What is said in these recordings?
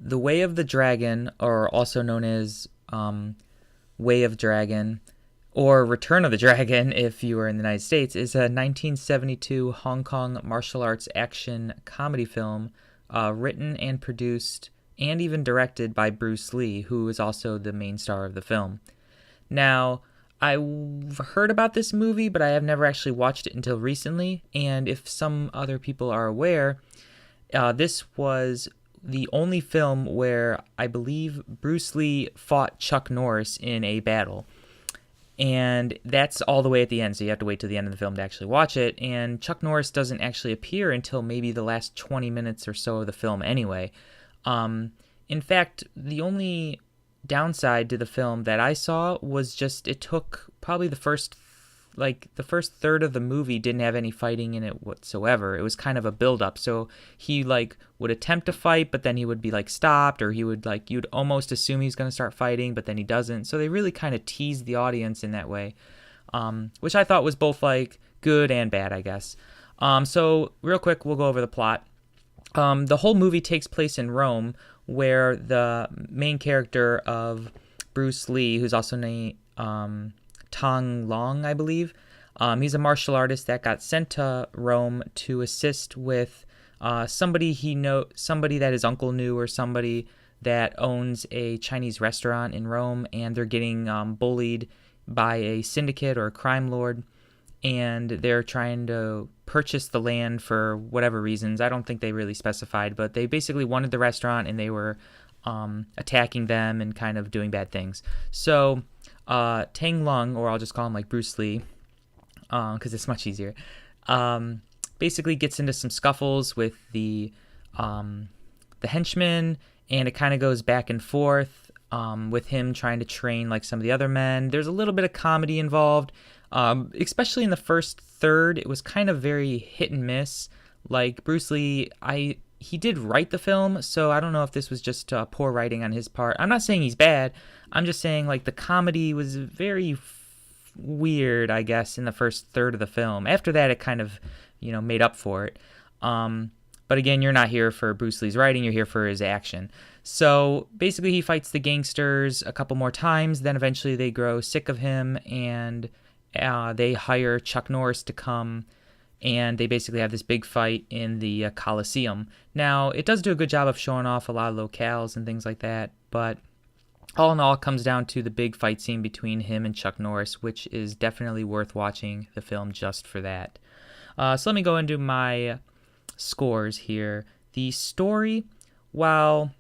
The Way of the Dragon, or also known as Way of Dragon, or Return of the Dragon if you are in the United States, is a 1972 Hong Kong martial arts action comedy film written and produced and even directed by Bruce Lee, who is also the main star of the film. Now, I've heard about this movie, but I have never actually watched it until recently, and if some other people are aware, this was the only film where I believe Bruce Lee fought Chuck Norris in a battle. And that's all the way at the end, so you have to wait till the end of the film to actually watch it. And Chuck Norris doesn't actually appear until maybe the last 20 minutes or so of the film anyway. In fact, the only downside to the film that I saw was just it took probably the first third of the movie didn't have any fighting in it whatsoever. It was kind of a build up. So he would attempt to fight, but then he would be stopped, or you'd almost assume he's going to start fighting, but then he doesn't. So they really kind of teased the audience in that way, which I thought was both good and bad, I guess. So real quick, we'll go over the plot. The whole movie takes place in Rome, where the main character of Bruce Lee, who's also named Tong Long, I believe. He's a martial artist that got sent to Rome to assist with somebody that his uncle knew, or somebody that owns a Chinese restaurant in Rome, and they're getting bullied by a syndicate or a crime lord, and they're trying to purchase the land for whatever reasons. I don't think they really specified, but they basically wanted the restaurant, and they were attacking them and kind of doing bad things. So Tang Lung, or I'll just call him Bruce Lee, because it's much easier, basically gets into some scuffles with the henchmen, and it kind of goes back and forth with him trying to train some of the other men. There's a little bit of comedy involved, especially in the first third. It was kind of very hit and miss. Bruce Lee, he did write the film, so I don't know if this was just poor writing on his part. I'm not saying he's bad. I'm just saying the comedy was very weird, I guess, in the first third of the film. After that, it kind of, made up for it. But again, you're not here for Bruce Lee's writing, you're here for his action. So basically he fights the gangsters a couple more times, then eventually they grow sick of him, and they hire Chuck Norris to come, and they basically have this big fight in the Coliseum. Now, it does do a good job of showing off a lot of locales and things like that, but all in all, it comes down to the big fight scene between him and Chuck Norris, which is definitely worth watching the film just for that. So let me go into my scores here. The story, while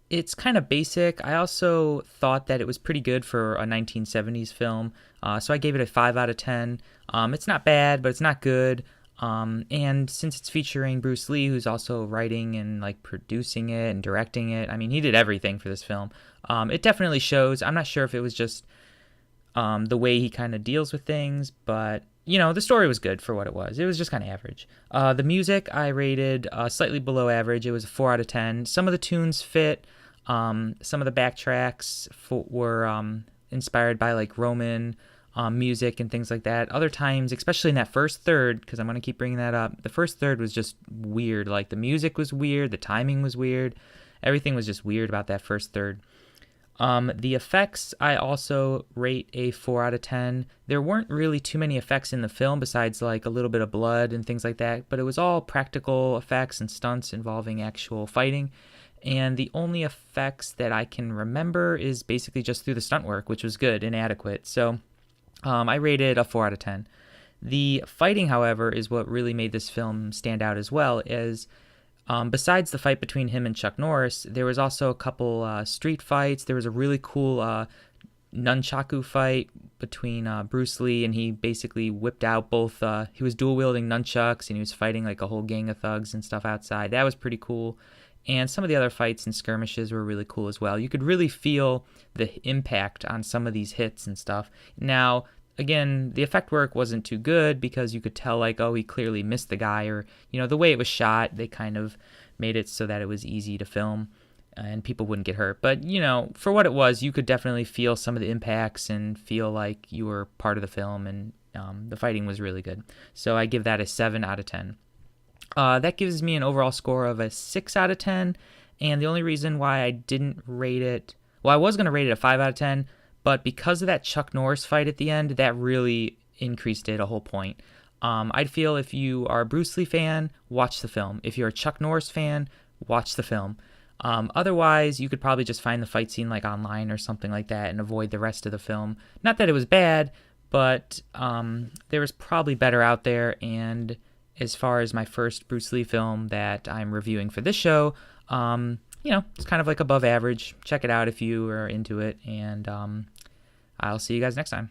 it's kind of basic, I also thought that it was pretty good for a 1970s film. So I gave it a 5 out of 10. It's not bad, but it's not good. And since it's featuring Bruce Lee, who's also writing and producing it and directing it, I mean, he did everything for this film. It definitely shows. I'm not sure if it was just the way he kind of deals with things, but the story was good for what it was. It was just kind of average. The music I rated slightly below average. It was a 4 out of 10. Some of the tunes fit. Some of the backtracks were inspired by Roman music and things like that. Other times, especially in that first third, because I'm going to keep bringing that up, the first third was just weird. The music was weird, the timing was weird, everything was just weird about that first third. The effects, I also rate a 4 out of 10. There weren't really too many effects in the film besides a little bit of blood and things like that, but it was all practical effects and stunts involving actual fighting. And the only effects that I can remember is basically just through the stunt work, which was good and adequate. So I rated a 4 out of 10. The fighting, however, is what really made this film stand out as well, as besides the fight between him and Chuck Norris, there was also a couple street fights. There was a really cool nunchaku fight between Bruce Lee, and he basically whipped out both, he was dual-wielding nunchucks, and he was fighting a whole gang of thugs and stuff outside. That was pretty cool. And some of the other fights and skirmishes were really cool as well. You could really feel the impact on some of these hits and stuff. Now, again, the effect work wasn't too good because you could tell oh, he clearly missed the guy, or the way it was shot, they kind of made it so that it was easy to film and people wouldn't get hurt. But for what it was, you could definitely feel some of the impacts and feel like you were part of the film, and the fighting was really good. So I give that a 7 out of 10. That gives me an overall score of a 6 out of 10, And the only reason why I didn't rate it, well, I was going to rate it a 5 out of 10, but because of that Chuck Norris fight at the end, that really increased it a whole point. I'd feel if you are a Bruce Lee fan, watch the film. If you're a Chuck Norris fan, watch the film. Otherwise, you could probably just find the fight scene like online or something like that and avoid the rest of the film. Not that it was bad, but there was probably better out there. And as far as my first Bruce Lee film that I'm reviewing for this show, it's kind of like above average. Check it out if you are into it, and I'll see you guys next time.